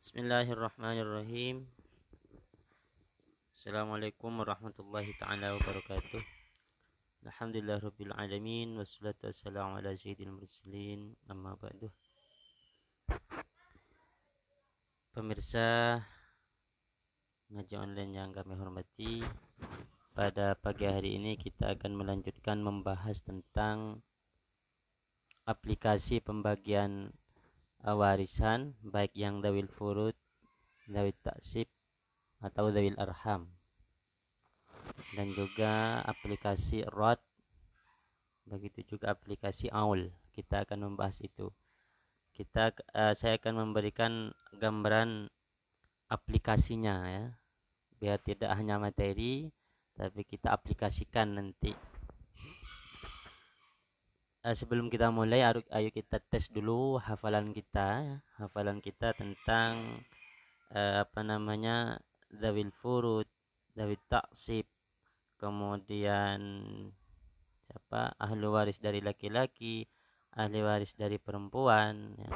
Bismillahirrahmanirrahim. Assalamualaikum warahmatullahi ta'ala wabarakatuh. Alhamdulillah rabbil alamin. Wassalatu wassalamu ala sayyidil mursalin. Amma ba'du. Pemirsa ngaji online yang kami hormati, pada pagi hari ini kita akan melanjutkan membahas tentang aplikasi pembagian warisan, baik yang dawil furud, dawil taksib, atau dawil arham, dan juga aplikasi rod, begitu juga aplikasi aul. Kita akan membahas itu. Saya akan memberikan gambaran aplikasinya ya, biar tidak hanya materi tapi kita aplikasikan nanti. Sebelum kita mulai, ayo kita tes dulu hafalan kita, tentang zawil furud, zawil taksib, kemudian ahli waris dari laki-laki, ahli waris dari perempuan ya.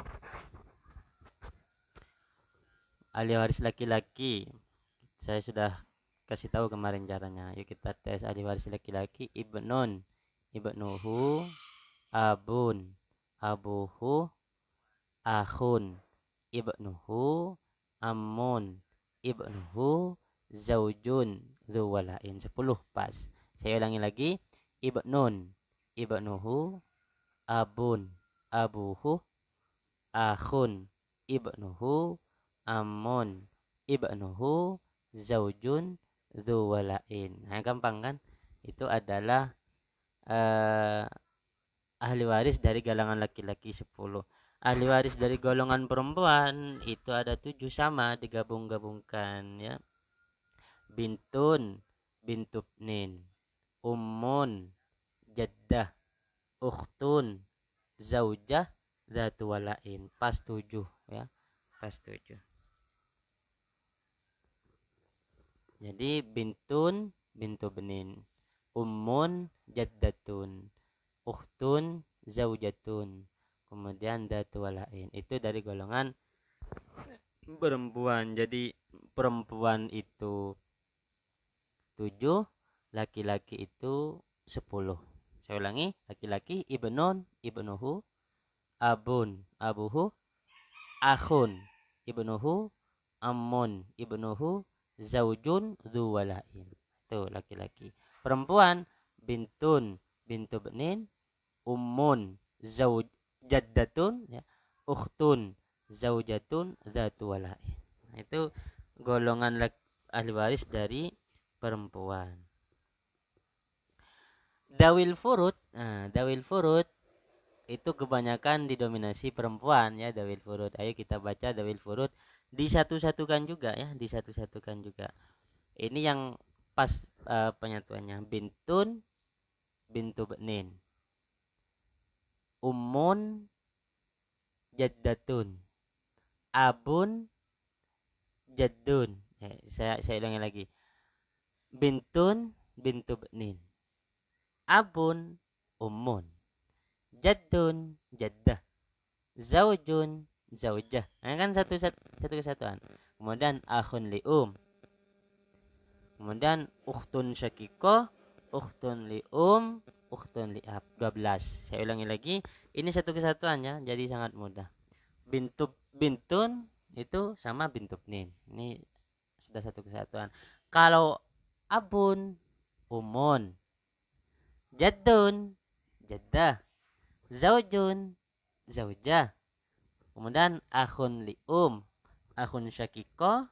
Ahli waris laki-laki saya sudah kasih tahu kemarin caranya. Yuk kita tes ahli waris laki-laki. Ibnuhu, abun, abuhu, akhun, ibnuhu, ammun, ibnuhu, zaujun, zuwalain. 10 pas. Saya ulangi lagi. Ibnuhu, abun, abuhu, akhun, ibnuhu, ammun, ibnuhu, zaujun, zuwalain. Nah, gampang kan? Itu adalah ahli waris dari galangan laki-laki 10. Ahli waris dari golongan perempuan itu ada 7, sama digabung-gabungkan ya. Bintun, bintubnin, ummun, jaddah, ukhtun, zaujah, zatu walain. Pas 7 ya. Pas 7. Jadi bintun, bintu benin, ummun, jaddatun, ukhtun, zaujatun, kemudian datu walain. Itu dari golongan perempuan. Jadi perempuan itu 7, laki-laki itu 10. Saya ulangi, laki-laki ibnun, ibnuhu, abun, abuhu, akhun, ibnuhu, ammun, ibnuhu, zaujun, dzuwalain. Itu laki-laki. Perempuan bintun, bintu benin, ummun, zauj, jaddatun ya, ukhtun, zaujatun, zatu walain. Itu golongan ahli waris dari perempuan. Dawil furud itu kebanyakan didominasi perempuan ya. Dawil furud, ayo kita baca dawil furud, disatu-satukan juga ya, disatu-satukan juga. Ini yang pas penyatuannya. Bintun, bintu benin, ummun, jaddatun, abun, jaddun. Saya ulangi lagi. Bintun, bintu benin, abun, ummun, jaddun, jaddah, zaujun, zaujah. Nah, kan satu kesatuan. Kemudian akhun lium, kemudian ukhtun syakiko, ukhtun lium, ukhtun liab. 12. Saya ulangi lagi, ini satu kesatuan ya, jadi sangat mudah. Bintun itu sama bintubnin, ini sudah satu kesatuan. Kalau abun, umun, jaddun, jaddah, zaujun, zaujah, kemudian akhun lium, akhun syakiko,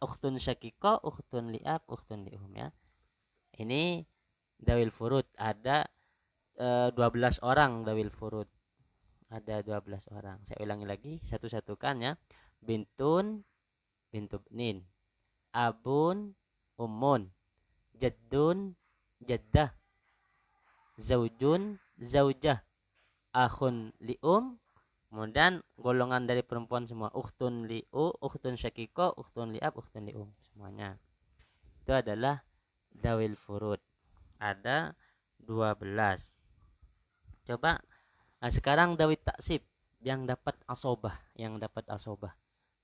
ukhtun syakiko, ukhtun liab, ukhtun lium ya. Ini dawil furud ada 12 orang dawil furud. Ada 12 orang. Saya ulangi lagi, satu-satukan ya. Bintun, bintu benin, abun, ummun, jaddun, jaddah, zaujun, zaujah, akhun lium, kemudian golongan dari perempuan semua, ukhtun liu, ukhtun syakiko, ukhtun liab, ukhtun lium, semuanya. Itu adalah zawil furud. Ada 12. Coba sekarang dawil taksib yang dapat asobah,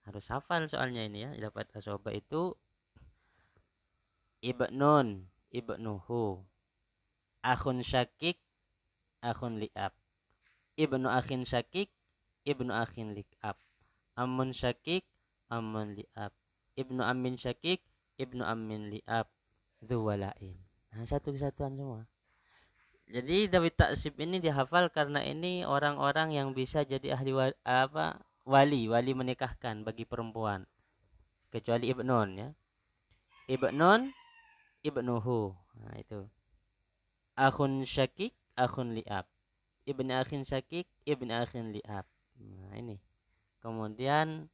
Harus hafal soalnya ini ya. Dapat asobah itu ibnun, ibnuhu, akhun syakik, akhun li'ab, ibnu akhin syakik, ibnu akhin li'ab, amun syakik, amun li'ab, ibnu amin syakik, ibnu amin li'ab, dzuwalain. Nah, satu kesatuan semua. Jadi Dawit Taksib ini dihafal karena ini orang-orang yang bisa jadi ahli wali menikahkan bagi perempuan, kecuali ibnun ya. Ibnun, ibnuhu. Nah, itu. Akhun syakik, akhun li'ab. Ibni akhin syakik, ibni akhin li'ab. Nah, ini. Kemudian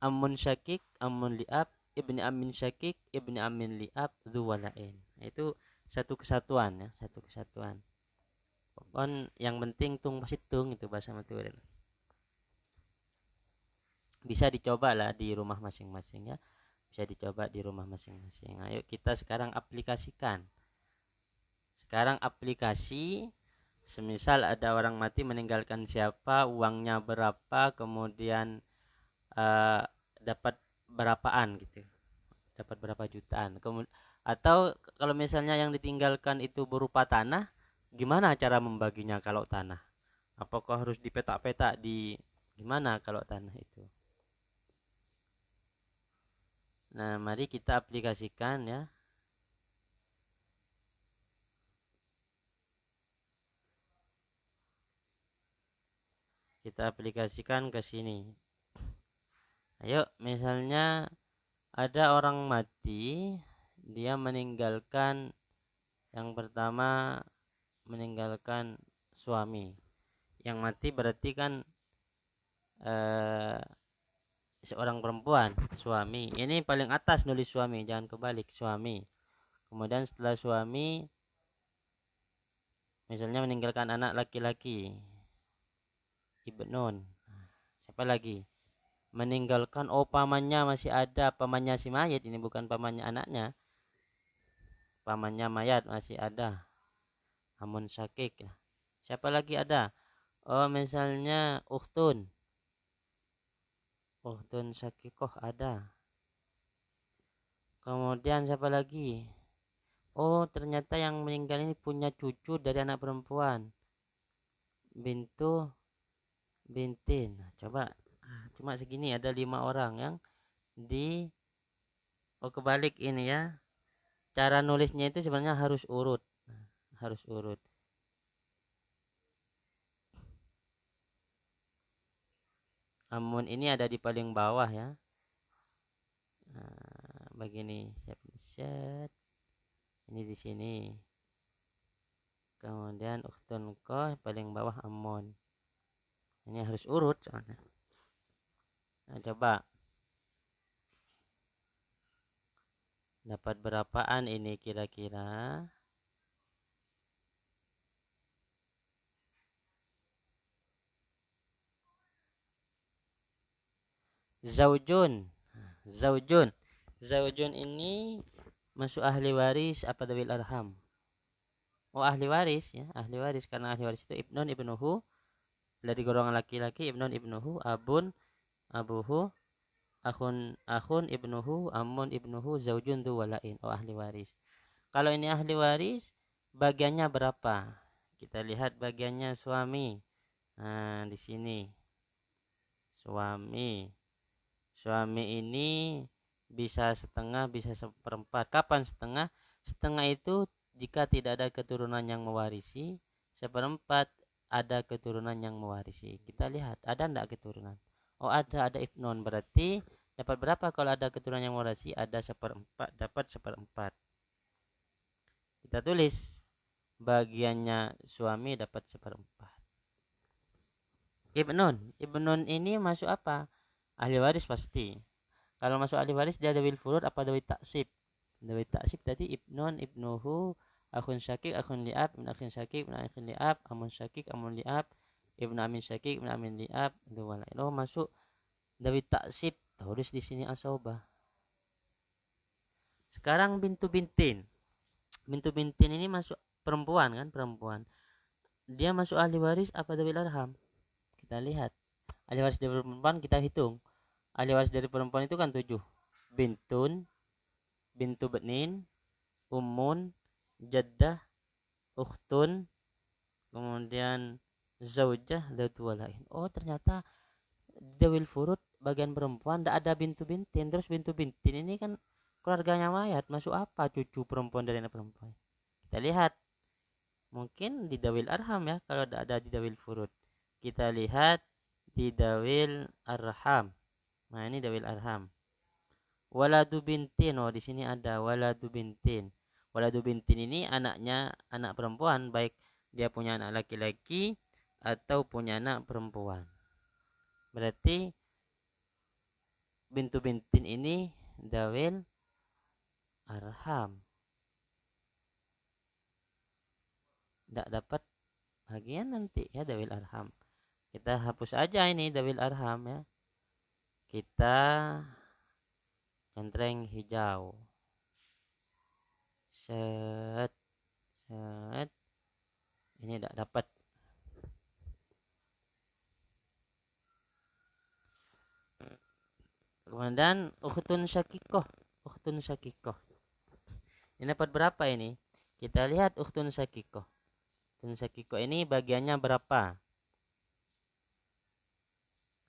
amun syakik, amun li'ab, ibni amin syakik, ibni amin li'ab, dzuwalain. Nah, itu satu kesatuan ya, satu kesatuan. Pokoknya yang penting tung pasitung itu bahasa Madura. Bisa dicoba lah di rumah masing-masing ya. Bisa dicoba di rumah masing-masing. Ayo kita sekarang aplikasikan. Sekarang aplikasi, semisal ada orang mati meninggalkan siapa, uangnya berapa, kemudian uh, dapat berapaan gitu, dapat berapa jutaan. Kemudian atau kalau misalnya yang ditinggalkan itu berupa tanah, gimana cara membaginya kalau tanah? Apakah harus dipetak-petak di gimana kalau tanah itu? Nah, mari kita aplikasikan ya. Kita aplikasikan ke sini. Ayo, misalnya ada orang mati, dia meninggalkan yang pertama meninggalkan suami. Yang mati berarti kan eh, seorang perempuan, suami. Ini paling atas nulis suami, jangan kebalik, suami. Kemudian setelah suami misalnya meninggalkan anak laki-laki, ibnun. Siapa lagi? Meninggalkan pamannya masih ada, pamannya si mayat, ini bukan pamannya anaknya, pamannya mayat masih ada, amun syakik. Siapa lagi ada? Oh, misalnya uhtun syakikoh ada. Kemudian siapa lagi? Oh, ternyata yang meninggal ini punya cucu dari anak perempuan, bintu bintin. Nah, coba cuma segini ada 5 orang yang di kebalik ini ya. Cara nulisnya itu sebenarnya harus urut. Harus urut. Amun ini ada di paling bawah ya. Nah, begini, set. Ini di sini. Kemudian uhtun koh paling bawah amun. Ini harus urut soalnya. Nah, coba dapat berapaan ini kira-kira? Zaujun. Zaujun. Zaujun ini masuk ahli waris apa dawil arham? Oh, ahli waris ya, ahli waris karena ahli waris itu ibnun ibnuhu dari golongan laki-laki, ibnun ibnuhu, abun abuhu, akhun ibnuhu, amun ibnuhu, zaujun tu walain. Oh, ahli waris. Kalau ini ahli waris, bagiannya berapa? Kita lihat bagiannya suami. Nah, di sini suami. Suami ini bisa setengah, bisa seperempat. Kapan setengah? Setengah itu jika tidak ada keturunan yang mewarisi. Seperempat ada keturunan yang mewarisi. Kita lihat ada enggak keturunan. Oh, ada ibnon, berarti dapat berapa kalau ada keturunan yang mewarisi? Ada seperempat, dapat seperempat. Kita tulis bagiannya suami dapat seperempat. Ibnun ini masuk apa? Ahli waris pasti. Kalau masuk ahli waris dia dawil furud apa dawil taksib? Dawil taksib tadi ibnun ibnuhu, akhun syakik, akhun li'ab, ibn akhin syakik, ibn akhin li'ab, amun syakik, amun li'ab, ibn amin syakik, ibn amin li'ab, dua lain. Oh, masuk dawil taksib, tulis di sini asobah. Sekarang bintu bintin. Bintu bintin ini masuk perempuan kan, perempuan. Dia masuk ahli waris apa dawil arham? Kita lihat. Ahli waris dari perempuan kita hitung. ahli waris dari perempuan itu kan 7. Bintun, bintu benin, ummun, jaddah, ukhtun, kemudian zaujah, dzatu walain. Oh, ternyata dawil furud bagian perempuan tidak ada bintu bintin. Terus bintu bintin ini kan keluarganya mayat, masuk apa cucu perempuan dari anak perempuan? Kita lihat, mungkin di dawil arham ya, kalau tidak ada di dawil furud. Kita lihat di dawil arham. Nah, ini dawil arham. Waladu bintin, oh di sini ada waladu bintin. Waladu bintin ini anaknya anak perempuan, baik dia punya anak laki-laki atau punya anak perempuan. Berarti bintu bintin ini dawil arham. Tidak dapat bagian nanti ya dawil arham. Kita hapus aja ini dawil arham ya. Kita centreng hijau. Set, set. Ini tidak dapat. Kemudian ukhtun syakikoh. Ukhtun syakikoh. Ini dapat berapa ini? Kita lihat ukhtun syakikoh. Ukhtun syakikoh ini bagiannya berapa?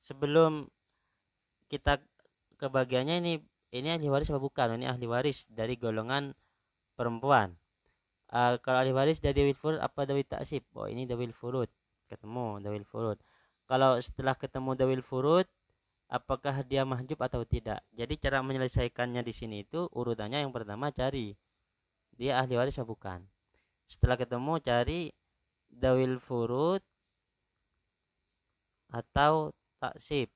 Sebelum kita ke bagiannya ini ahli waris apa bukan? Ini ahli waris dari golongan perempuan. Kalau ahli waris dari dawil furud apa dawil taksib? Oh, ini dawil furud. Ketemu dawil furud. Kalau setelah ketemu dawil furud, apakah dia mahjub atau tidak? Jadi cara menyelesaikannya di sini itu urutannya yang pertama cari dia ahli waris atau bukan. Setelah ketemu cari dawil furud atau taksib.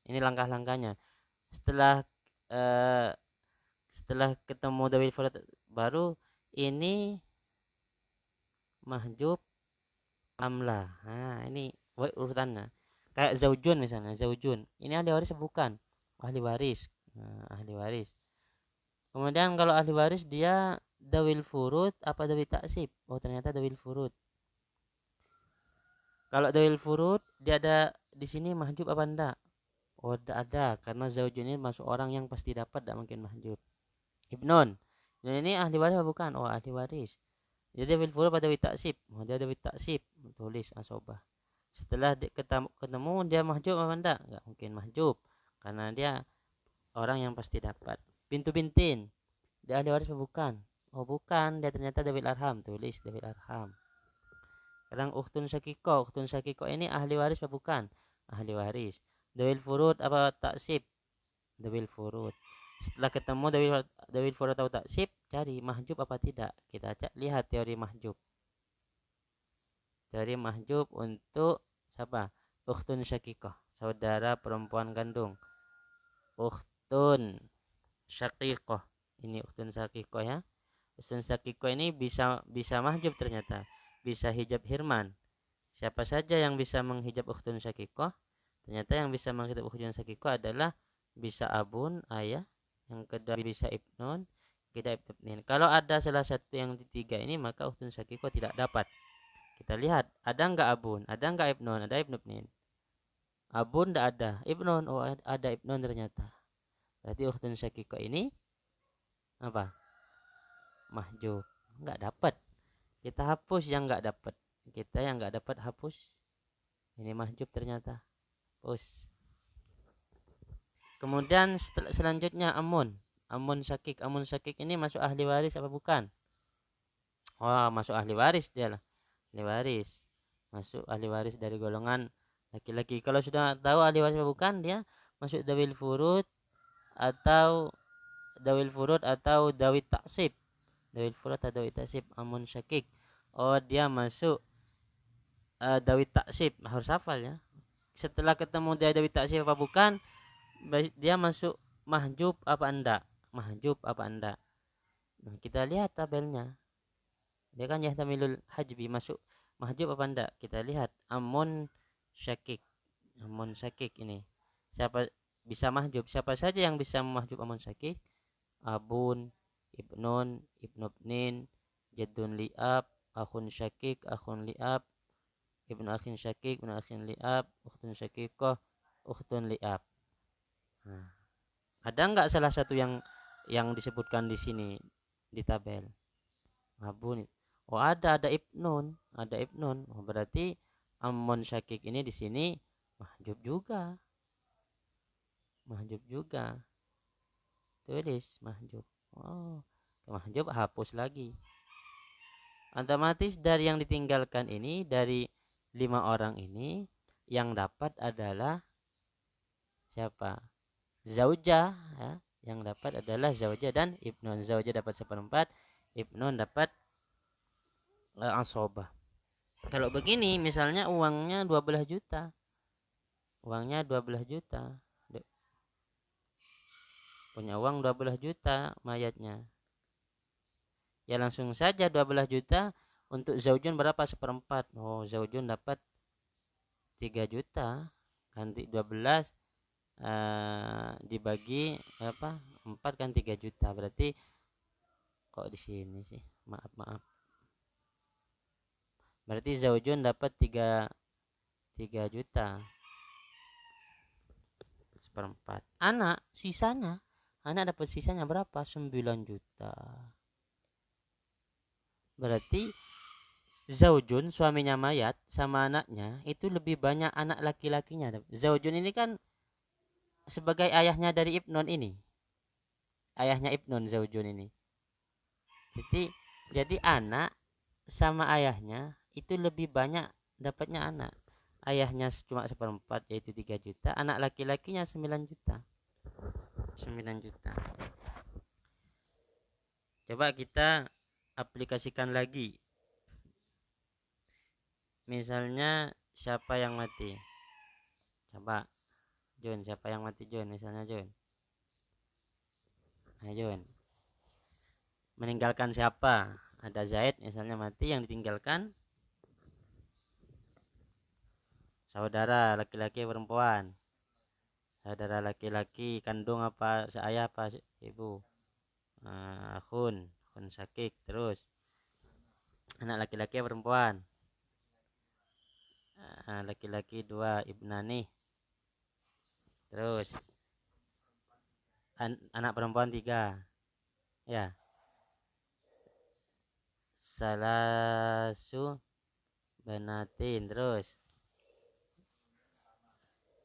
Ini langkah-langkahnya. Setelah ketemu dawil furud baru ini mahjub amlah. Nah, ini urutannya. Kayak zaujun misalnya, zaujun. Ini ahli waris bukan? Ahli waris. Nah, ahli waris. Kemudian kalau ahli waris dia dawil furud apa dawil taksib? Oh, ternyata dawil furud. Kalau dawil furud dia ada di sini mahjub apa enggak? Oh, tidak ada karena zaujun ini masuk orang yang pasti dapat, tidak mungkin mahjub. Ibnun. Dan ini ahli waris apa bukan? Oh, ahli waris. Jadi dawil furud pada dawil taksib. Oh, dia dawil taksib. Tulis asobah. Setelah ketemu dia mahjub apa enggak? Enggak mungkin mahjub karena dia orang yang pasti dapat. Bintu bintin dia ahli waris apa bukan? Oh, bukan, dia ternyata dawil arham. Tulis dawil arham. Sekarang ukhtun syakiko ini ahli waris apa bukan? Ahli waris. Dawil furud apa taksib? Dawil furud. Setelah ketemu dawil furud atau taksib, cari mahjub apa tidak. Kita lihat teori mahjub. Teori mahjub untuk siapa? Ukhtun syakikoh, saudara perempuan kandung. Ukhtun syakikoh. Ini ukhtun syakikoh ya. Ukhtun syakikoh ini bisa mahjub ternyata. Bisa hijab hirman. Siapa saja yang bisa menghijab ukhtun syakikoh? Ternyata yang bisa menghijab ukhtun syakikoh adalah bisa abun, ayah. Yang kedua bisa ibnun, kita ibnin. Kalau ada salah satu yang tiga ini maka ukhtun syakikoh tidak dapat. Kita lihat, ada enggak abun? Ada enggak ibnun? Ada ibnun. Abun enggak ada. Ibnun, oh ada ibnun ternyata. Berarti ukhtun syakikoh ini apa? Mahjub. Enggak dapat. Kita hapus yang enggak dapat. Kita yang enggak dapat hapus. Ini mahjub ternyata. Hapus. Kemudian selanjutnya amun. Amun syakik. Amun syakik ini masuk ahli waris apa bukan? Wah, masuk ahli waris dia lah. Ahli waris. Masuk ahli waris dari golongan laki-laki. Kalau sudah tahu ahli waris apa bukan, dia masuk dawil furud atau dawil taksib. Dawil furud atau dawil taksib. Amun syakik. Oh, dia masuk dawil taksib. Harus hafal ya. Setelah ketemu dia dawil taksib apa bukan, dia masuk mahjub apa enggak? Mahjub apa enggak? Nah, kita lihat tabelnya. Dia kan yahtamilul hajbi, masuk mahjub apa enggak? Kita lihat amun syakik. Amun syakik ini. Siapa bisa mahjub? Siapa saja yang bisa mahjub amun syakik? Abun, ibnun, ibnubnin, jaddun li'ab, akhun syakik, akhun li'ab, ibnu akhin syakik, ibnu akhin li'ab, ukhtun syakikoh, ukhtun li'ab. Nah, ada nggak salah satu yang disebutkan di sini di tabel? Mabun. Oh ada ibnun, ada ibnun. Oh, berarti ammun syakik ini di sini mahjub juga. Mahjub juga. Tulis mahjub. Oh, mahjub hapus lagi. Otomatis dari yang ditinggalkan ini, dari 5 orang ini, yang dapat adalah siapa? Zaujah ya. Yang dapat adalah zaujah dan ibnun. Zaujah dapat 1/4, ibnun dapat asobah. Kalau begini misalnya uangnya 12 juta. Uangnya 12 juta. Punya uang 12 juta mayatnya. Ya langsung saja 12 juta untuk zaujun berapa 1/4. Oh, zaujun dapat 3 juta. Ganti 12 dibagi apa? 4 kan 3 juta. Berarti kok di sini sih? Maaf. Berarti zaujun dapat 3 juta 1/4. Anak dapat sisanya berapa? 9 juta. Berarti zaujun suaminya mayat sama anaknya itu lebih banyak anak laki-lakinya. Zaujun ini kan sebagai ayahnya dari ibnun ini. Ayahnya ibnun zaujun ini. Jadi anak sama ayahnya itu lebih banyak dapatnya anak. Ayahnya cuma 1/4 yaitu 3 juta, anak laki-lakinya 9 juta. 9 juta. Coba kita aplikasikan lagi. Misalnya siapa yang mati? Coba Jun, siapa yang mati Jun? Misalnya Jun. Nah, Jun. Meninggalkan siapa? Ada Zaid misalnya mati, yang ditinggalkan saudara laki-laki perempuan. Saudara laki-laki kandung apa seayah apa ibu? Akhun sakik. Terus anak laki-laki perempuan. Laki-laki 2 ibnani. Terus anak perempuan 3. Ya. Salasu banatin. Terus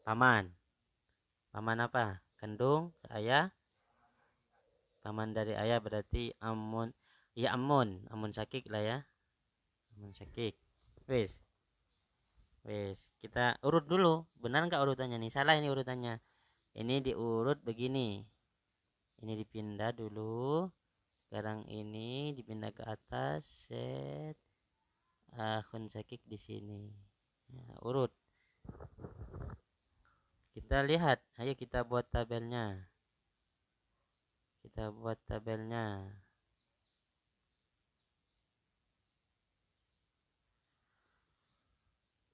paman apa? Kandung ayah. Paman dari ayah berarti amun. Ya amun sakik lah ya. Amun sakik. Wis kita urut dulu. Benar nggak urutannya nih? Salah ini urutannya. Ini diurut begini. Ini dipindah dulu. Sekarang ini dipindah ke atas. Set. Akhun sakik di sini. Nah, urut. Kita lihat. Ayo kita buat tabelnya.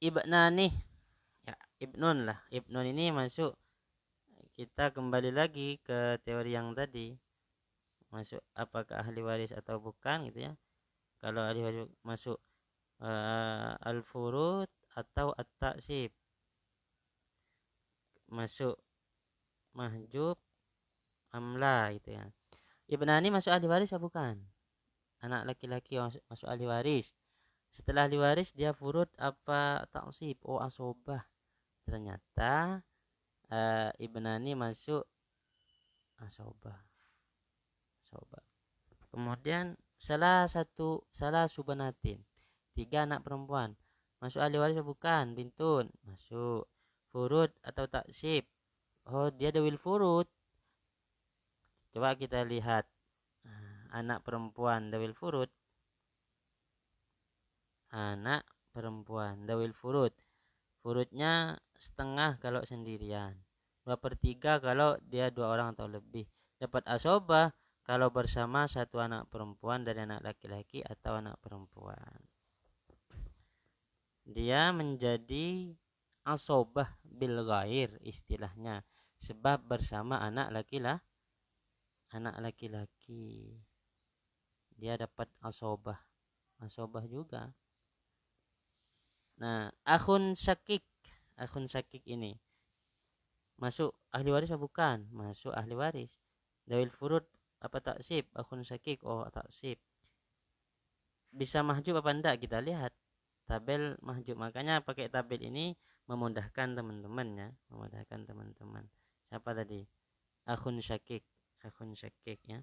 Ibnani. Ya, ibnun lah. Ibnun ini masuk. Kita kembali lagi ke teori yang tadi. Masuk apakah ahli waris atau bukan gitu ya. Kalau ahli waris masuk al-furud atau at-ta'sib. Masuk mahjub amla gitu ya. Ibnani masuk ahli waris atau bukan? Anak laki-laki masuk ahli waris. Setelah ahli waris dia furud apa ta'sib? Oh, asobah. Ternyata ibnani masuk asobah. Kemudian salah subanatin. 3 anak perempuan. Masuk ahli waris atau bukan? Bintun. Masuk. Furud atau taksib? Oh, dia dawil furud. Coba kita lihat anak perempuan dawil furud. Anak perempuan dawil furud. Furudnya setengah kalau sendirian. 2/3 kalau dia 2 orang atau lebih. Dapat asobah kalau bersama satu anak perempuan dari anak laki-laki atau anak perempuan. Dia menjadi asobah bil ghair istilahnya, sebab bersama anak laki-laki dia dapat asobah juga. Nah, akhun syakik ini masuk ahli waris apa bukan? Masuk ahli waris. Dawil furud apa taksib? Akhun syakik, oh taksib. Bisa mahjub apa enggak, kita lihat tabel mahjub. Makanya pakai tabel ini memudahkan teman-teman ya, memudahkan teman-teman. Siapa tadi? Akhun syakik, akhun syakik ya.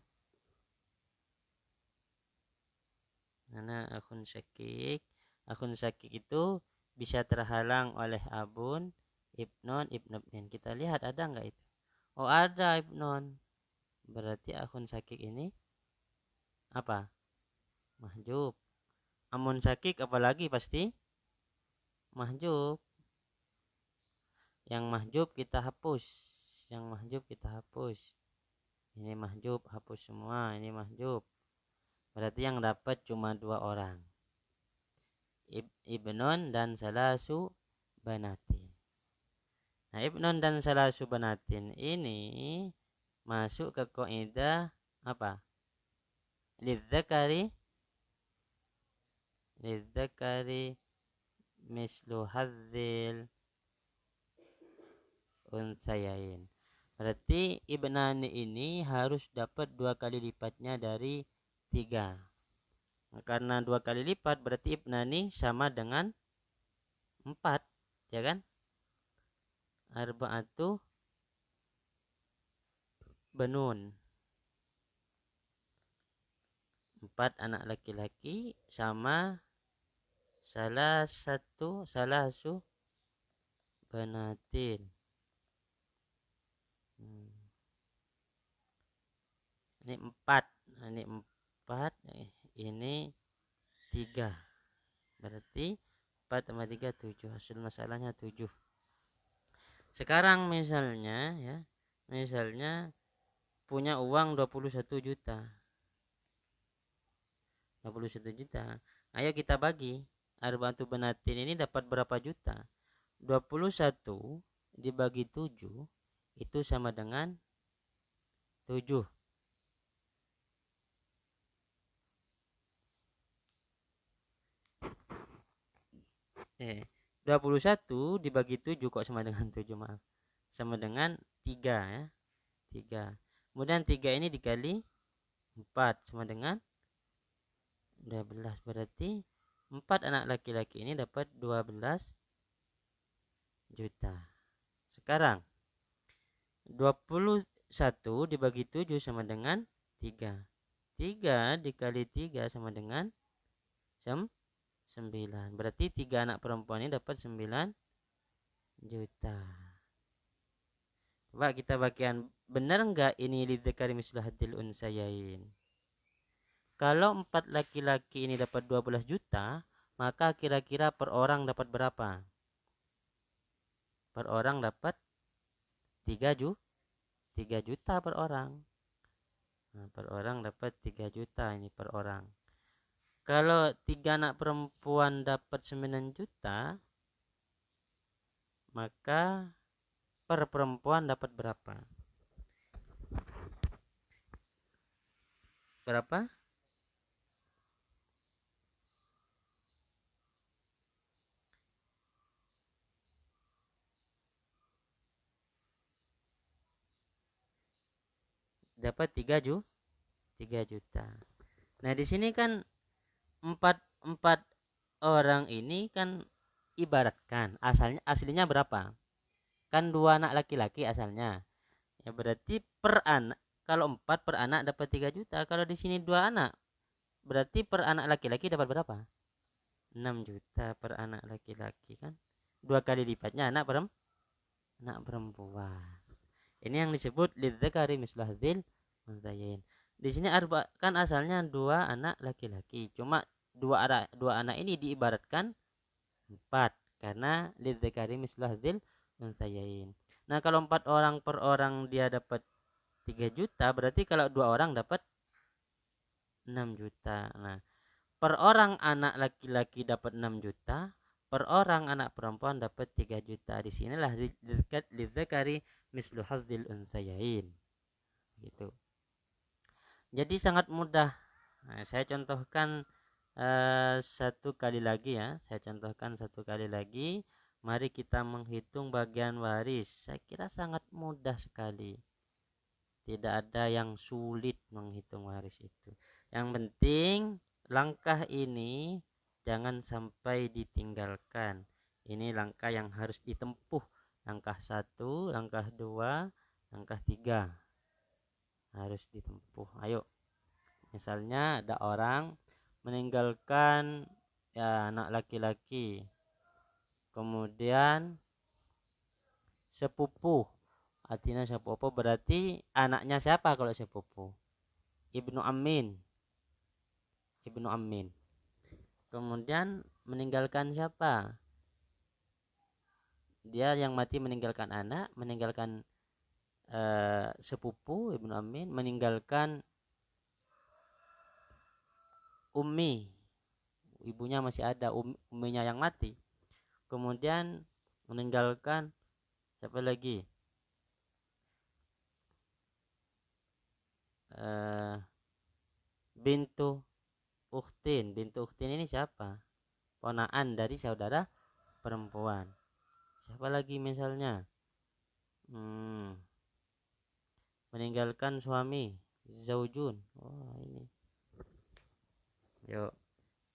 Mana akhun syakik? Akhun syakik itu bisa terhalang oleh abun, ibnon, ibnabnin. Kita lihat ada enggak itu? Oh ada ibnon. Berarti akhun syakik ini apa? Mahjub. Amun syakik apalagi pasti mahjub. Yang mahjub kita hapus. Yang mahjub kita hapus. Ini mahjub, hapus semua. Ini mahjub. Berarti yang dapat cuma 2 orang. Ibnon dan salasu banatin. Nah, ibnon dan salasu banatin ini masuk ke kaidah apa? Lidzakari mislu hadzil unsayain. Berarti ibnani ini harus dapat 2 kali lipatnya dari 3. Karena 2 kali lipat berarti ibnani sama dengan 4, ya kan? Arba'atu banun. 4 anak laki-laki sama salasu banatin. Ini 4, ini 4, ini 3. Berarti 4 tambah 3 7. Hasil masalahnya 7. Sekarang misalnya ya, misalnya punya uang 21 juta. 21 juta. Ayo kita bagi. Arba'atu banatin ini dapat berapa juta? 21 dibagi 7 itu sama dengan 7. 21 dibagi 7 kok sama dengan 7, maaf. Sama dengan 3 ya. 3. Kemudian 3 ini dikali 4 sama dengan 12. Berarti 4 anak laki-laki ini dapat 12 juta. Sekarang 21 dibagi 7 sama dengan 3. 3 dikali 3 sama dengan 9. Berarti 3 anak perempuan ini dapat 9 juta. Coba kita bagian, benar enggak ini lidzakari mislu hadzil unsayain? Kalau 4 laki-laki ini dapat 12 juta, maka kira-kira per orang dapat berapa? Per orang dapat 3 juta per orang. Nah, per orang dapat 3 juta ini per orang. Kalau 3 anak perempuan dapat 9 juta, maka per perempuan dapat berapa? Berapa? Dapat 3 juta. Nah, di sini kan 4 orang ini kan ibaratkan aslinya berapa? Kan 2 anak laki-laki asalnya. Ya berarti per anak, kalau 4 per anak dapat 3 juta. Kalau di sini 2 anak, berarti per anak laki-laki dapat berapa? 6 juta per anak laki-laki kan. 2 kali lipatnya anak perempuan. Ini yang disebut lidzakari mislu hadzil unsayain. Di sini kan asalnya 2 anak laki-laki. Cuma 2 anak ini diibaratkan 4 karena lidzakari mislu hadzil unsayain. Nah, kalau 4 orang per orang dia dapat 3 juta, berarti kalau 2 orang dapat 6 juta. Nah, per orang anak laki-laki dapat 6 juta, per orang anak perempuan dapat 3 juta. Di sinilah lidzakari mislu hadzil unsayain. Gitu. Jadi sangat mudah. Nah, saya contohkan Satu kali lagi ya, saya contohkan satu kali lagi. Mari kita menghitung bagian waris. Saya kira sangat mudah sekali. Tidak ada yang sulit menghitung waris itu. Yang penting langkah ini jangan sampai ditinggalkan. Ini langkah yang harus ditempuh. Langkah 1, langkah 2, langkah 3 harus ditempuh. Ayo, misalnya ada orang meninggalkan ya anak laki-laki, kemudian sepupu. Artinya sepupu berarti anaknya siapa kalau sepupu? Ibnu Amin. Ibnu Amin. Kemudian meninggalkan siapa? Dia yang mati meninggalkan anak, meninggalkan sepupu Ibnu Amin, meninggalkan ummi. Ibunya masih ada, umminya yang mati. Kemudian meninggalkan siapa lagi? Bintu Ukhtin. Bintu Ukhtin ini siapa? Ponaan dari saudara perempuan. Siapa lagi misalnya? Meninggalkan suami, zaujun. Oh ini. Yuk,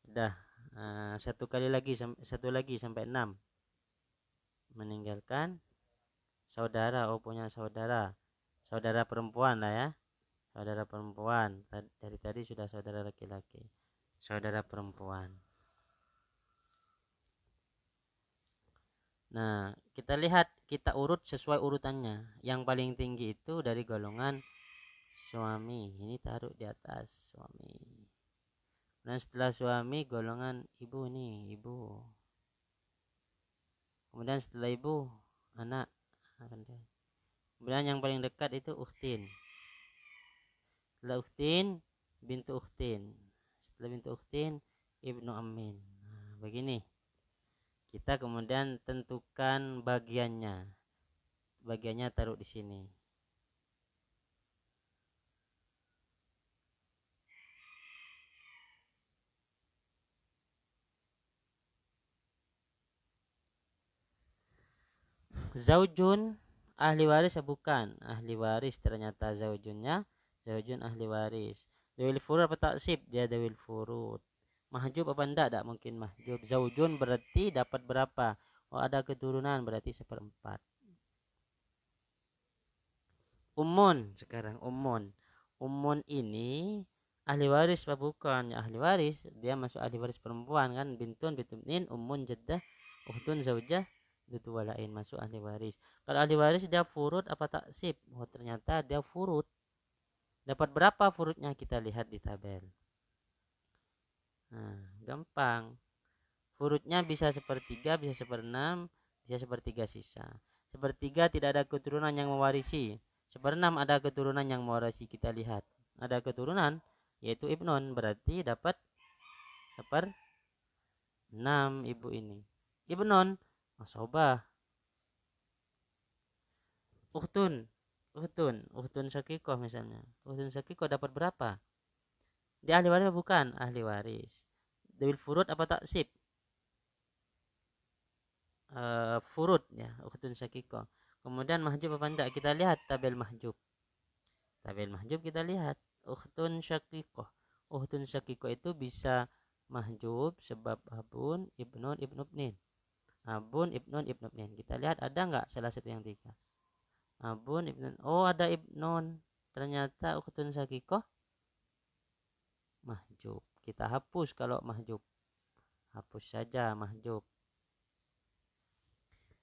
udah. Satu lagi sampai 6. Meninggalkan saudara, punya saudara. Saudara perempuan lah ya. Saudara perempuan. Dari tadi sudah saudara laki-laki. Saudara perempuan. Nah, kita lihat, kita urut sesuai urutannya. Yang paling tinggi itu dari golongan suami. Ini taruh di atas suami. Nah, setelah suami golongan ibu nih, ibu. Kemudian setelah ibu anak. Kemudian yang paling dekat itu ukhtin. Setelah ukhtin bintu ukhtin. Setelah bintu ukhtin ibnu amin. Nah, begini. Kita kemudian tentukan bagiannya. Bagiannya taruh di sini. Zaujun ahli waris bukan? Ahli waris ternyata zaujunnya. Zaujun ahli waris. Dawil furud apa taksib? Dia dawil furud. Mahjub apa enggak? Tak mungkin mahjub. Zaujun berarti dapat berapa? Oh ada keturunan berarti 1/4. Umun sekarang umun. Umun ini ahli waris apa bukan? Ya, ahli waris. Dia masuk ahli waris perempuan kan? Bintun, bintun, umun, jeddah, uhtun, zaujah, itu walain masuk ahli waris. Kalau ahli waris dia furud apa taksib? Oh ternyata dia furud. Dapat berapa furudnya kita lihat di tabel. Nah, gampang. Furudnya bisa 1/3, bisa 1/6, bisa 1/3 sisa. 1/3 tidak ada keturunan yang mewarisi. 1/6 ada keturunan yang mewarisi. Kita lihat. Ada keturunan yaitu ibnon berarti dapat 1/6 ibu ini. Ibnon masobah. Uhtun syakikoh misalnya. Uhtun syakikoh dapat berapa? Dia ahli waris bukan? Ahli waris. Dawil furud apa taksib? Furud ya, ukhtun syakikoh. Kemudian mahjub apa enggak? Kita lihat tabel mahjub. Tabel mahjub kita lihat ukhtun syakikoh. Ukhtun syakikoh itu bisa mahjub sebab abun, ibnun, ibnubnin. Abun, ibnun, ibnubnin. Kita lihat ada enggak salah satu yang 3? Abun, ibnun. Oh, ada ibnun. Ternyata ukhtun syakikoh mahjub. Kita hapus kalau mahjub. Hapus saja mahjub.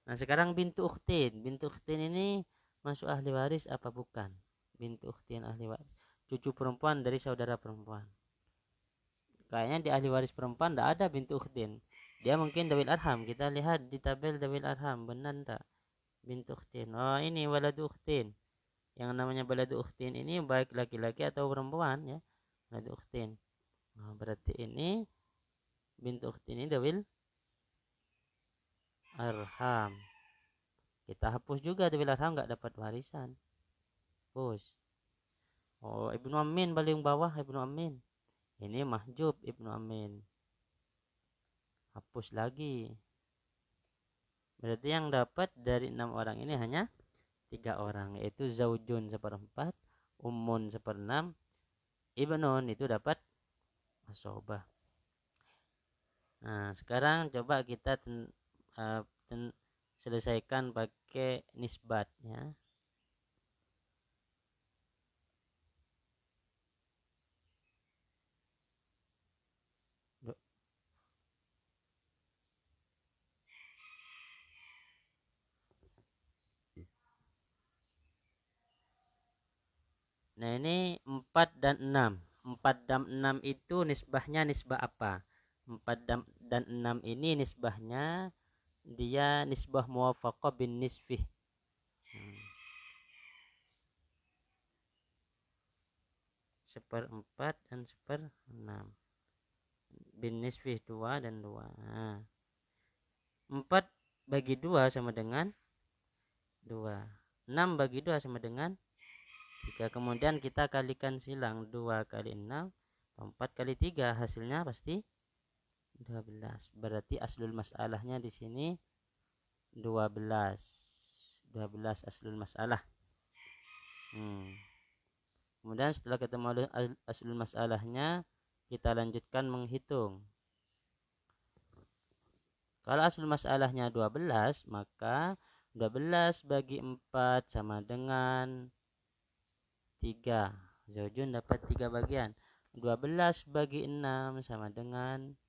Nah sekarang bintu ukhtin. Bintu ukhtin ini masuk ahli waris apa bukan? Bintu ukhtin ahli waris. Cucu perempuan dari saudara perempuan. Kayaknya di ahli waris perempuan tidak ada bintu ukhtin. Dia mungkin dawil arham. Kita lihat di tabel dawil arham. Benar tak? Bintu ukhtin. Oh ini waladu ukhtin. Yang namanya waladu ukhtin ini baik laki-laki atau perempuan ya. Waladu ukhtin. Nah, berarti ini bintu ukhtin ini dawil arham. Kita hapus juga dawil arham nggak dapat warisan. Hapus. Oh, Ibnu Amin paling bawah Ibnu Amin. Ini mahjub Ibnu Amin. Hapus lagi. Berarti yang dapat dari 6 orang ini hanya 3 orang, yaitu zaujun 1/4, ummun 1/6, ibnun itu dapat asobah. Nah, sekarang coba kita selesaikan pakai nisbat ya. Nah, ini 4 dan 6. 4 dan 6 itu nisbahnya nisbah apa? 4 dan 6 ini nisbahnya dia nisbah muwafaqah bin nisfih. 1/4 dan 1/6. Bin nisfih 2 dan 2. Nah, 4 bagi 2 sama dengan 2. 6 bagi 2 sama dengan 3. Kemudian kita kalikan silang 2 kali 6, 4 kali 3, hasilnya pasti 12. Berarti aslul masalahnya di sini 12. 12 aslul masalah. Kemudian setelah ketemu aslul masalahnya, kita lanjutkan menghitung. Kalau aslul masalahnya 12, maka 12 bagi 4 sama dengan 3. Zaujun dapat 3 bagian. 12 bagi 6 sama dengan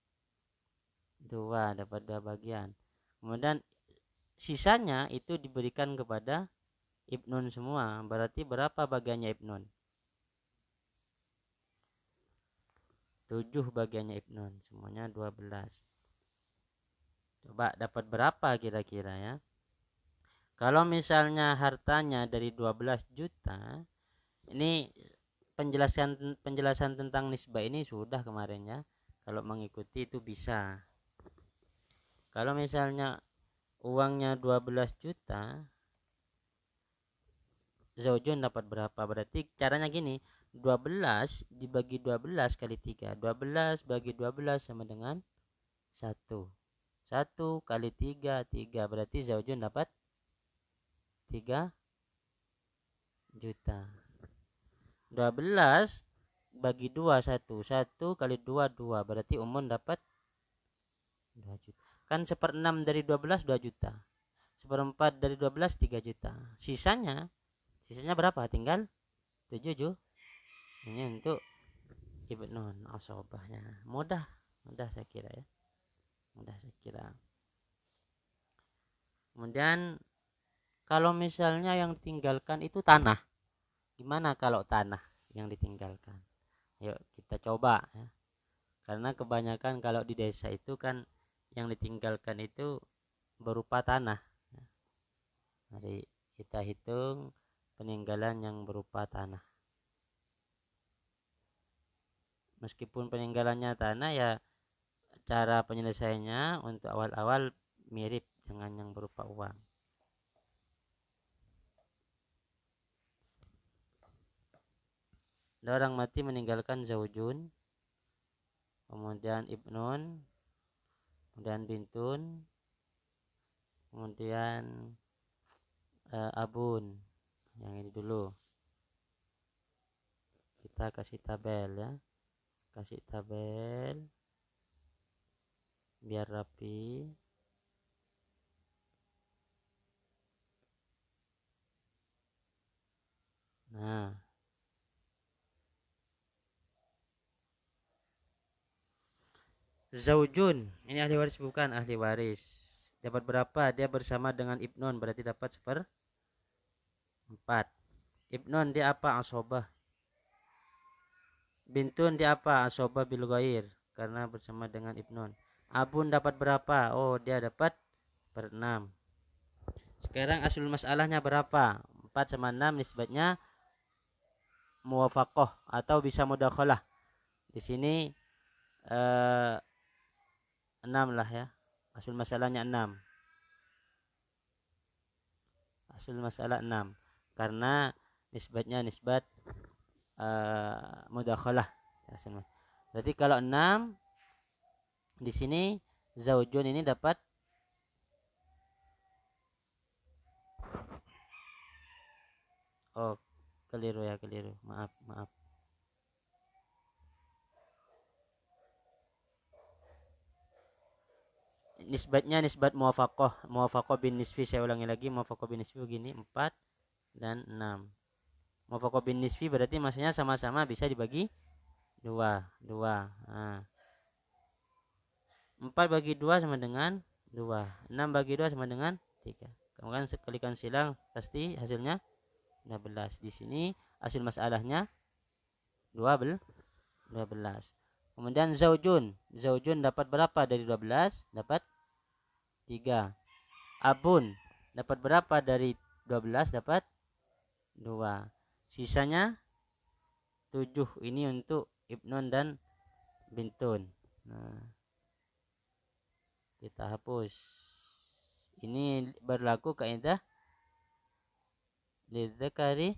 2, dapat 2 bagian. Kemudian sisanya itu diberikan kepada ibnun semua. Berarti berapa bagiannya ibnun? 7 bagiannya ibnun, semuanya 12. Coba dapat berapa kira-kira ya? Kalau misalnya hartanya dari 12 juta, ini penjelasan tentang nisbah ini sudah kemarin ya. Kalau mengikuti itu bisa. Kalau misalnya uangnya 12 juta, zaujun dapat berapa? Berarti caranya gini, 12 dibagi 12 kali 3. 12 bagi 12 sama dengan 1. 1 kali 3, 3. Berarti zaujun dapat 3 juta. 12 bagi 2, 1. 1 kali 2, 2. Berarti umum dapat 2 juta. Kan 1/6 dari 12, 2 juta. 1/4 dari 12, 3 juta. Sisanya berapa? Tinggal 7. Ini untuk ibnun asobahnya. Mudah saya kira ya. Mudah saya kira. Kemudian kalau misalnya yang ditinggalkan itu tanah, gimana kalau tanah yang ditinggalkan? Yuk kita coba ya. Karena kebanyakan kalau di desa itu kan yang ditinggalkan itu berupa tanah. Jadi kita hitung peninggalan yang berupa tanah. Meskipun peninggalannya tanah ya, cara penyelesaiannya untuk awal-awal mirip dengan yang berupa uang. Ada orang mati meninggalkan zaujun, kemudian ibnun, kemudian bintun, kemudian abun. Yang ini dulu kita kasih tabel ya, kasih tabel biar rapi. Nah, zaujun ini ahli waris bukan? Ahli waris. Dapat berapa? Dia bersama dengan ibnun, berarti dapat 1/4. Ibnun dia apa? Asobah. Bintun dia apa? Asobah bil ghair, karena bersama dengan ibnun. Abun dapat berapa? Oh, dia dapat 1/6. Sekarang aslul masalahnya berapa? 4 sama 6, nisbatnya muwafaqah atau bisa mudakhalah. Di sini 6 lah ya. Aslul masalahnya 6. Aslul masalah 6. Karena nisbatnya nisbat mudakhalah. Berarti kalau 6 di sini zaujun ini dapat keliru ya, keliru. Maaf. Nisbatnya nisbat muwafaqah bin nisfi. Saya ulangi lagi, muwafaqah bin nisfi begini, 4 dan 6. Muwafaqah bin nisfi berarti maksudnya sama-sama bisa dibagi 2. Nah, 4 bagi 2 sama dengan 2. 6 bagi 2 sama dengan 3. Kemudian kalikan silang, pasti hasilnya 12. Di sini hasil masalahnya 12. Kemudian zaujun dapat berapa dari 12? Dapat 3. Abun dapat berapa dari 12? Dapat 2. Sisanya 7. Ini untuk ibnun dan bintun. Nah, kita hapus. Ini berlaku kaidah lidzakari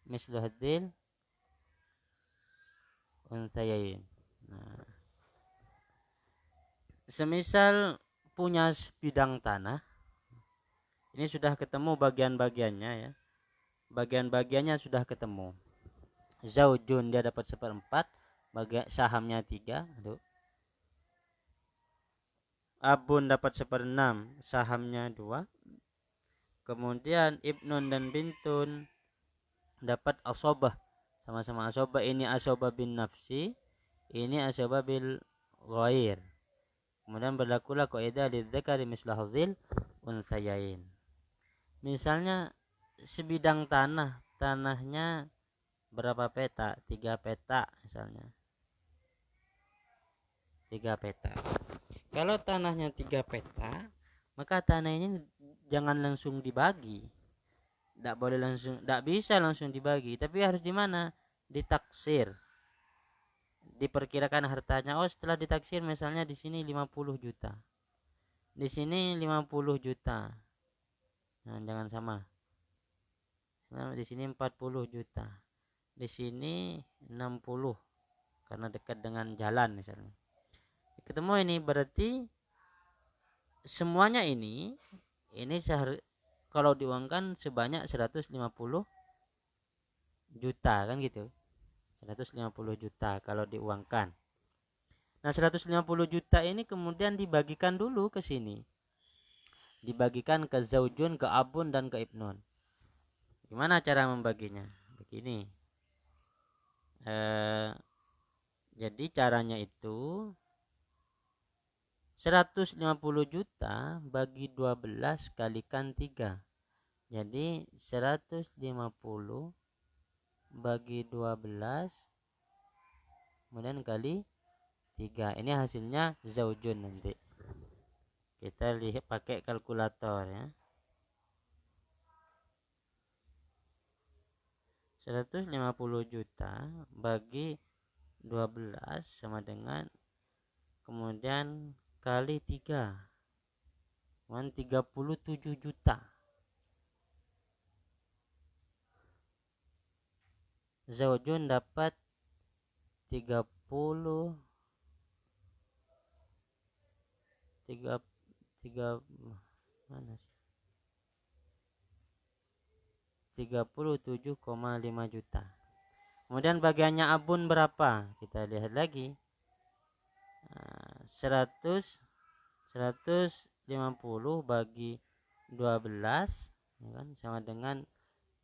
mislu hadil unsayain. Nah, semisal punya sebidang tanah, ini sudah ketemu bagian-bagiannya ya. Bagian-bagiannya sudah ketemu. Zaujun dia dapat 1/4, bagian sahamnya 3. Abun dapat 1/6, sahamnya 2. Kemudian ibnun dan bintun dapat asobah, sama-sama asobah. Ini asobah bin nafsi, ini asobah bil ghair. Kemudian berlakulah kaidah lidzakari mislu hadzil unsayain. Misalnya sebidang tanahnya berapa peta? 3 peta misalnya. 3 peta. Kalau tanahnya 3 peta, maka tanah ini jangan langsung dibagi. Tidak bisa langsung dibagi, tapi harus di mana? Ditaksir. Diperkirakan hartanya. Setelah ditaksir misalnya di sini 50 juta. Di sini 50 juta. Nah, jangan sama. Di sini 40 juta. Di sini 60 karena dekat dengan jalan misalnya. Ketemu ini berarti semuanya ini kalau diuangkan sebanyak 150 juta kan gitu. 150 juta kalau diuangkan. Nah, 150 juta ini kemudian dibagikan dulu ke sini. Dibagikan ke zaujun, ke abun dan ke ibnun. Gimana cara membaginya? Begini. Jadi caranya itu 150 juta bagi 12 kalikan 3. Jadi 150 bagi 12 kemudian kali 3. Ini hasilnya zaujun nanti. Kita lihat pakai kalkulator ya. 150 juta bagi 12 sama dengan kemudian kali 3. Kemudian 37 juta. Zaujun dapat 30 mana sih? 37,5 juta. Kemudian bagiannya abun berapa? Kita lihat lagi. 150 bagi 12 ya kan, sama dengan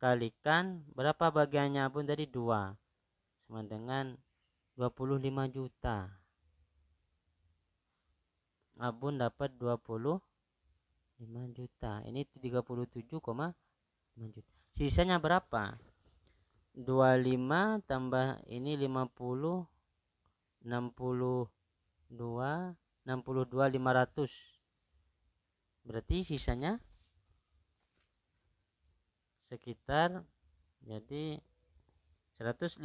kalikan berapa bagiannya abun tadi? 2, sama dengan 25 juta. Abun dapat 25 juta. Ini 37,5 juta. Sisanya berapa? 25 tambah ini 50, 62 500. Berarti sisanya sekitar jadi 150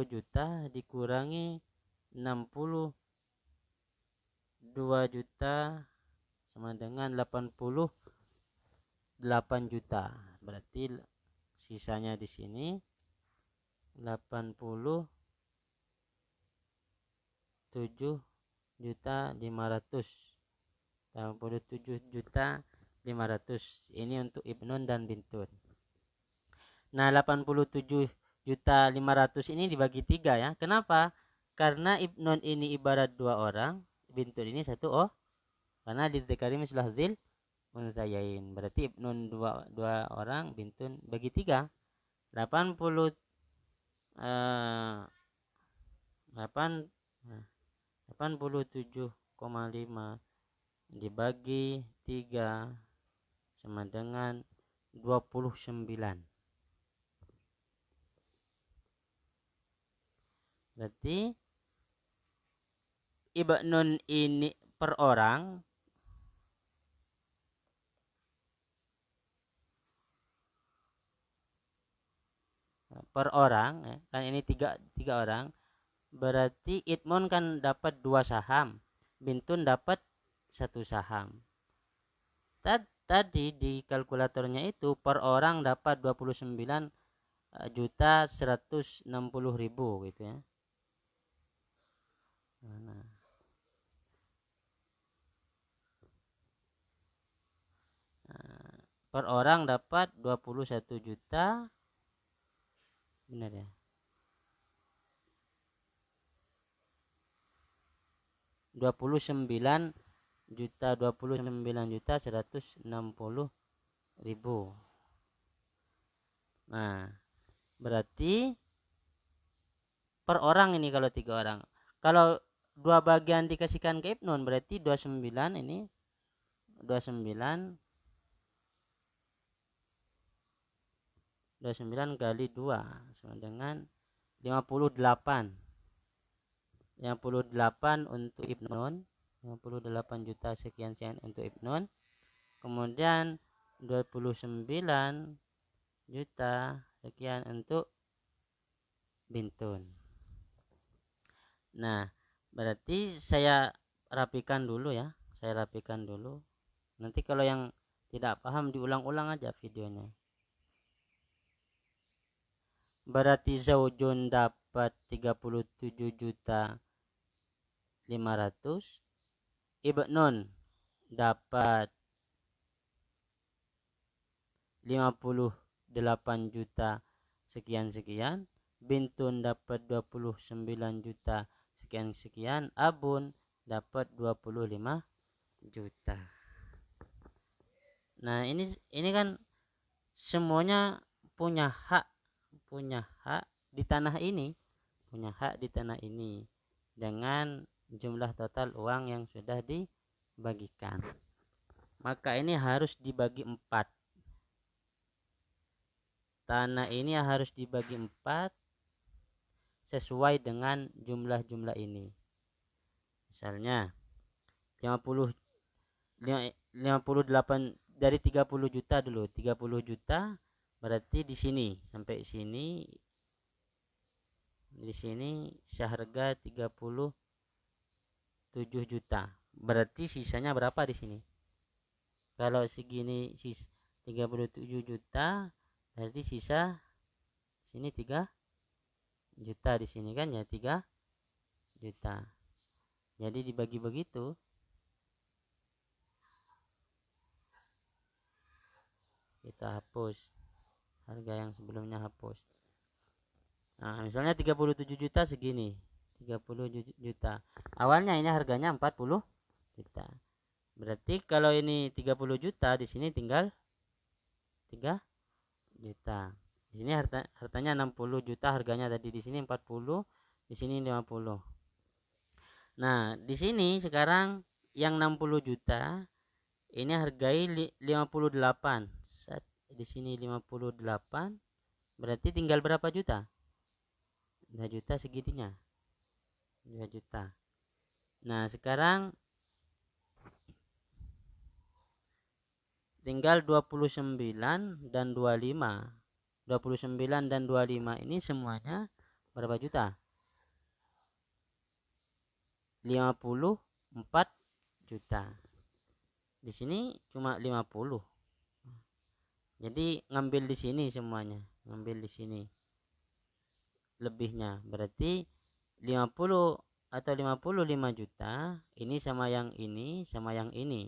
juta dikurangi 62 juta sama dengan 88 juta. Berarti sisanya di sini 87.500.000. Ini untuk ibnun dan bintun. Nah, 87.500.000 ini dibagi 3 ya. Kenapa? Karena ibnun ini ibarat 2 orang, bintun ini 1 karena didzakari mislah dzil unsayain. Berarti ibnun 2 orang, bintun bagi 3. 80 87,5 dibagi 3 sama dengan 29. Berarti ibnun ini per orang ya. Kan ini tiga orang, berarti ibnun kan dapat 2 saham, bintun dapat 1 saham. Tadi di kalkulatornya itu per orang dapat 29.160.000 gitu ya. Nah, per orang dapat 21 juta, benar ya, 29.160.000. Nah, berarti per orang ini kalau 3 orang. Kalau 2 bagian dikasihkan ke ibnun berarti 29 ini 29 kali 2 sama dengan 58 untuk ibnun, 58 juta sekian untuk ibnun. Kemudian 29 juta sekian untuk bintun. Nah, berarti saya rapikan dulu ya. Nanti kalau yang tidak paham diulang-ulang aja videonya. Berarti zaujun dapat 37.500.000, ibnun dapat 58 juta sekian, bintun dapat 29 juta sekian, abun dapat 25 juta. Nah, ini kan semuanya punya hak di tanah ini, dengan jumlah total uang yang sudah dibagikan. Maka ini harus dibagi 4. Tanah ini harus dibagi 4 sesuai dengan jumlah-jumlah ini. Misalnya 58 dari 30 juta dulu. 30 juta berarti di sini sampai sini, di sini seharga 37 juta. Berarti sisanya berapa di sini? Kalau segini 37 juta, berarti sisa sini 3 juta di sini kan ya, 3 juta. Jadi dibagi begitu. Kita hapus harga yang sebelumnya, hapus. Nah, misalnya 37 juta segini. 30 juta. Awalnya ini harganya 40 juta. Berarti kalau ini 30 juta, di sini tinggal 3 juta. Di sini hartanya 60 juta harganya tadi, di sini 40, di sini 50. Nah, di sini sekarang yang 60 juta ini hargai 58. Di sini 58, berarti tinggal berapa juta? 2 juta segitinya. 2 juta. Nah, sekarang tinggal 29 dan 25. 29 dan 25 ini semuanya berapa juta? 54 juta. Di sini cuma 50. Jadi ngambil di sini semuanya, ngambil di sini. lebihnya. Berarti 50 atau 55 juta ini sama yang ini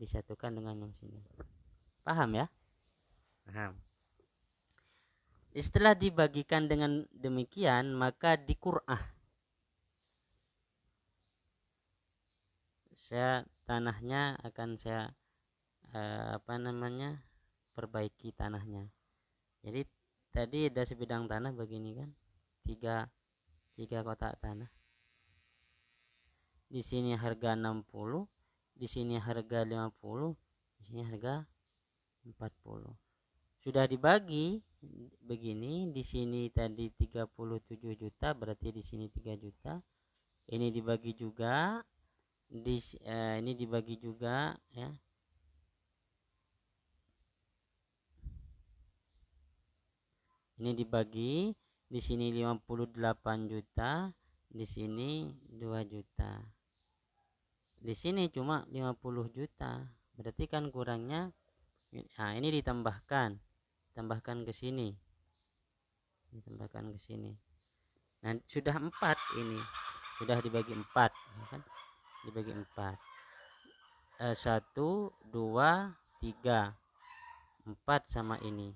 disatukan dengan yang sini. Paham ya? Paham. Setelah dibagikan dengan demikian, maka dikur'ah. Tanahnya akan saya perbaiki tanahnya. Jadi tadi ada sebidang tanah begini kan, tiga kotak tanah. Di sini harga 60, di sini harga 50, di sini harga 40. Sudah dibagi begini, di sini tadi 37 juta, berarti di sini 3 juta. Ini dibagi juga, ini dibagi juga ya. Ini dibagi, di sini 58 juta, di sini 2 juta. Di sini cuma 50 juta. Berarti kan kurangnya, nah ini ditambahkan ke sini. Ditambahkan ke sini. Nah, sudah 4 ini. Sudah dibagi 4, ya kan? Dibagi 4. 1 2 3 4 sama ini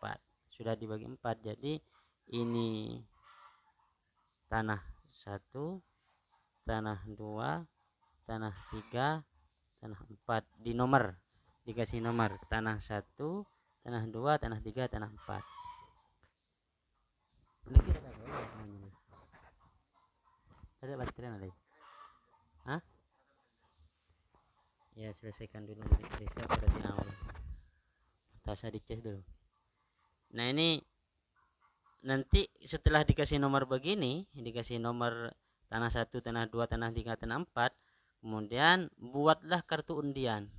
4. Sudah dibagi 4. Jadi ini tanah 1, tanah 2, tanah 3, tanah 4. Di nomor, dikasih nomor tanah 1, tanah 2, tanah 3, tanah 4. Ada baterai lagi? Hah? Ya, selesaikan dulu riset pada di awal. Tasa dicas dulu. Nah, ini nanti setelah dikasih nomor begini, dikasih nomor tanah 1, tanah 2, tanah 3, tanah 4, kemudian buatlah kartu undian.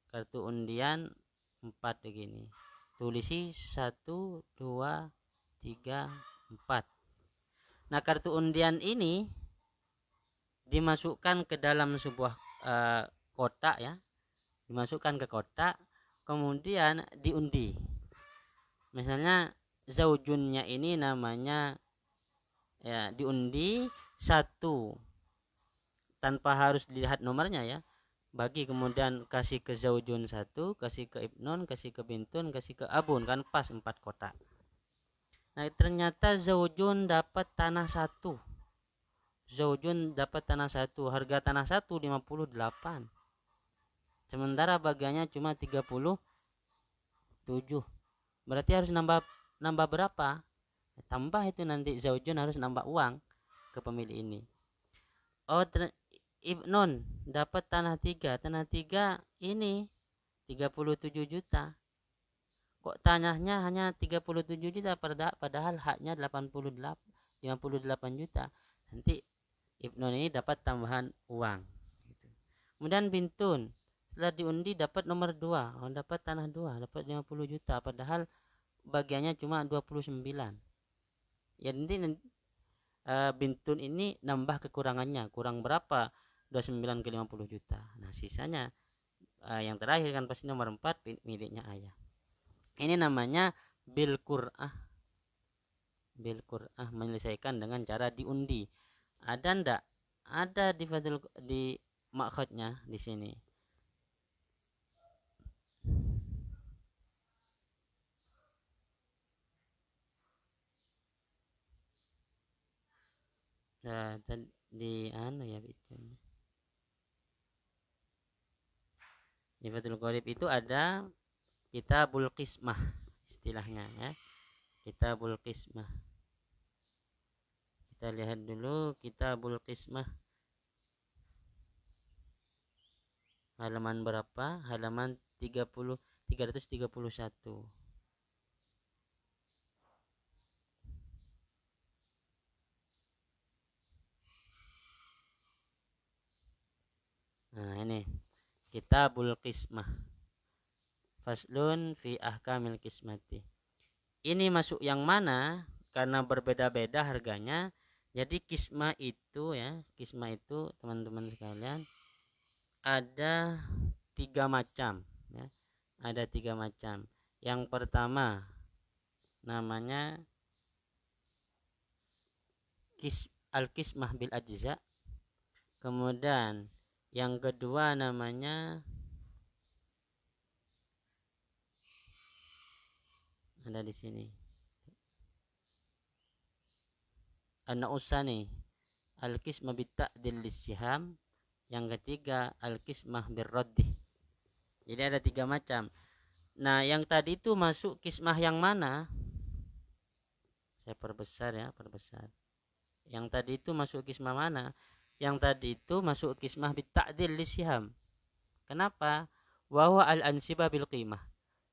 Kartu undian 4 begini. Tulisi 1, 2, 3, 4. Nah, kartu undian ini dimasukkan ke dalam sebuah kotak ya. Dimasukkan ke kotak, kemudian diundi. Misalnya zaujunnya ini namanya ya, diundi 1 tanpa harus dilihat nomornya ya. Bagi, kemudian kasih ke zaujun 1, kasih ke ibnun, kasih ke bintun, kasih ke abun, kan pas 4 kotak. Nah, ternyata zaujun dapat tanah 1. Zaujun dapat tanah 1, harga tanah 1 58. Sementara bagiannya cuma 37. Berarti harus nambah berapa? Tambah itu nanti zaujun harus nambah uang ke pemilik ini. Oh, ibnun dapat tanah 3. Tanah 3 ini 37 juta. Kok tanahnya hanya 37 juta padahal haknya 58 juta. Nanti ibnun ini dapat tambahan uang gitu. Kemudian bintun setelah diundi dapat nomor 2, dapat tanah 2, dapat 50 juta padahal bagiannya cuma 29. Ya, nanti bintun ini nambah kekurangannya, kurang berapa? 29 ke 50 juta. Nah, sisanya yang terakhir kan pasti nomor 4 miliknya ayah. Ini namanya bil qur'ah. Bil qur'ah, menyelesaikan dengan cara diundi. Ada ndak? Ada di makhotnya di sini. Nah, di ya bicaranya. Di Fathul Qorib itu ada kitabul qismah istilahnya ya. Kitabul qismah. Kita lihat dulu kitabul qismah. Halaman berapa? Halaman 331. Nah, ini kitabul qismah. Faslun fi ahkamil qismati. Ini masuk yang mana? Karena berbeda-beda harganya. Jadi kismah itu ya, kismah itu teman-teman sekalian ada 3 macam ya. Ada 3 macam. Yang pertama namanya al-qismah bil ajza. Kemudian yang kedua namanya ada di sini. An-Nausani al-qismah bit ta'dil lis-siham. Yang ketiga al-qismah bir raddi. Jadi ada 3 macam. Nah, yang tadi itu masuk kismah yang mana? Saya perbesar ya, perbesar. Yang tadi itu masuk kismah mana? Yang tadi itu masuk kismah bit ta'dil lis-siham. Kenapa? Wa al-ansibah bil qimah.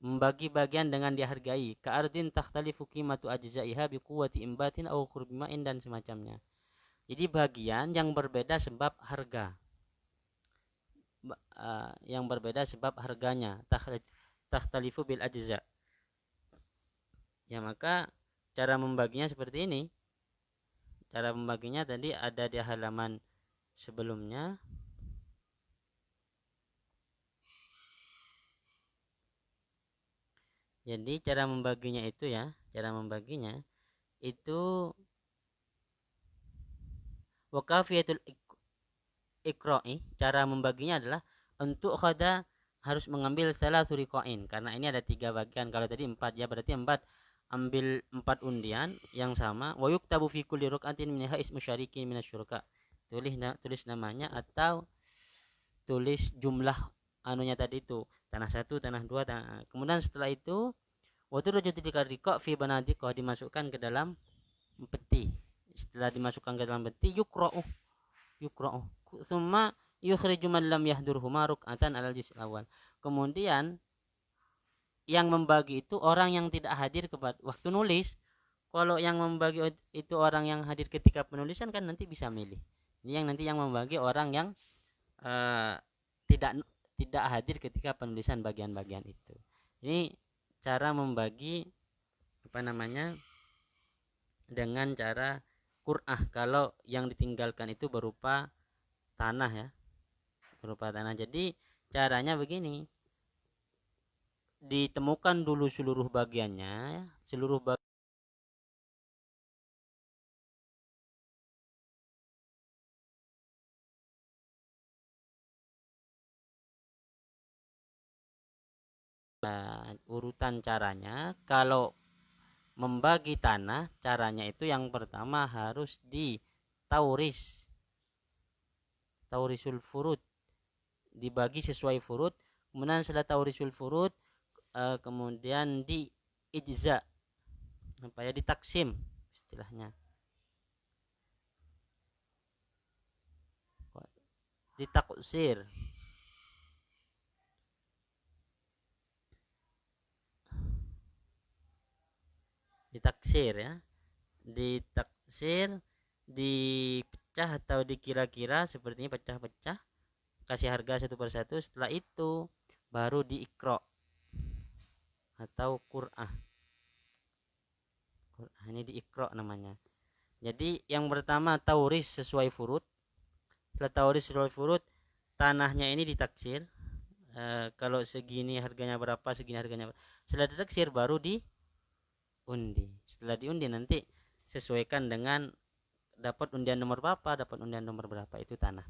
Membagi bagian dengan dihargai. Ka'ardin takhtalifu qimatu ajza'iha bi quwwati imbatin aw qurbi ma'in dan semacamnya. Jadi bagian yang berbeda sebab harga. Yang berbeda sebab harganya. Takhtalifu bil ajza. Ya, maka cara membaginya seperti ini. Cara membaginya tadi ada di halaman sebelumnya. Jadi cara membaginya itu ya, cara membaginya itu wakafiyatul ikra'i, cara membaginya adalah untuk khada harus mengambil salah suriqain, karena ini ada 3 bagian. Kalau tadi 4 ya, berarti 4 ambil 4 undian yang sama. Wa yuktabu fi kulli ruk'atin minha ismu syarikin minasyuraka. Tulis namanya atau tulis jumlah anunya tadi itu, tanah 1, tanah 2, kemudian setelah itu waktu rujutikariko fi banadiko dimasukkan ke dalam peti. Setelah dimasukkan ke dalam peti yukra'u summa yukhriju man lam yahdurhuma ruk'atan alal juz' awal. Kemudian yang membagi itu orang yang tidak hadir kepada waktu nulis. Kalau yang membagi itu orang yang hadir ketika penulisan kan nanti bisa milih. Ini yang nanti yang membagi orang yang tidak hadir ketika penulisan bagian-bagian itu. Ini cara membagi dengan cara qur'ah. Kalau yang ditinggalkan itu berupa tanah ya, berupa tanah. Jadi caranya begini, ditemukan dulu seluruh bagiannya ya, seluruh bagian urutan caranya. Kalau membagi tanah, caranya itu yang pertama harus taurisul furud, dibagi sesuai furud. Kemudian setelah taurisul furud kemudian di ijza, ditaksim istilahnya, ditaksir, ya, ditaksir, dipecah atau dikira-kira seperti ini, pecah-pecah, kasih harga 1 per 1. Setelah itu baru diikra atau qur'ah. Ini diikra namanya. Jadi yang pertama tauris sesuai furud. Setelah tauris sesuai furud, tanahnya ini ditaksir. Kalau segini harganya berapa, segini harganya berapa. Setelah ditaksir baru diundi. Setelah diundi nanti sesuaikan dengan dapat undian nomor berapa, itu tanah.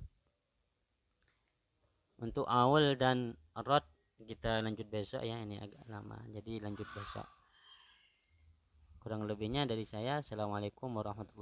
Untuk awal dan rod kita lanjut besok ya, ini agak lama, jadi lanjut besok. Kurang lebihnya dari saya. Assalamualaikum warahmatullahi wabarakatuh.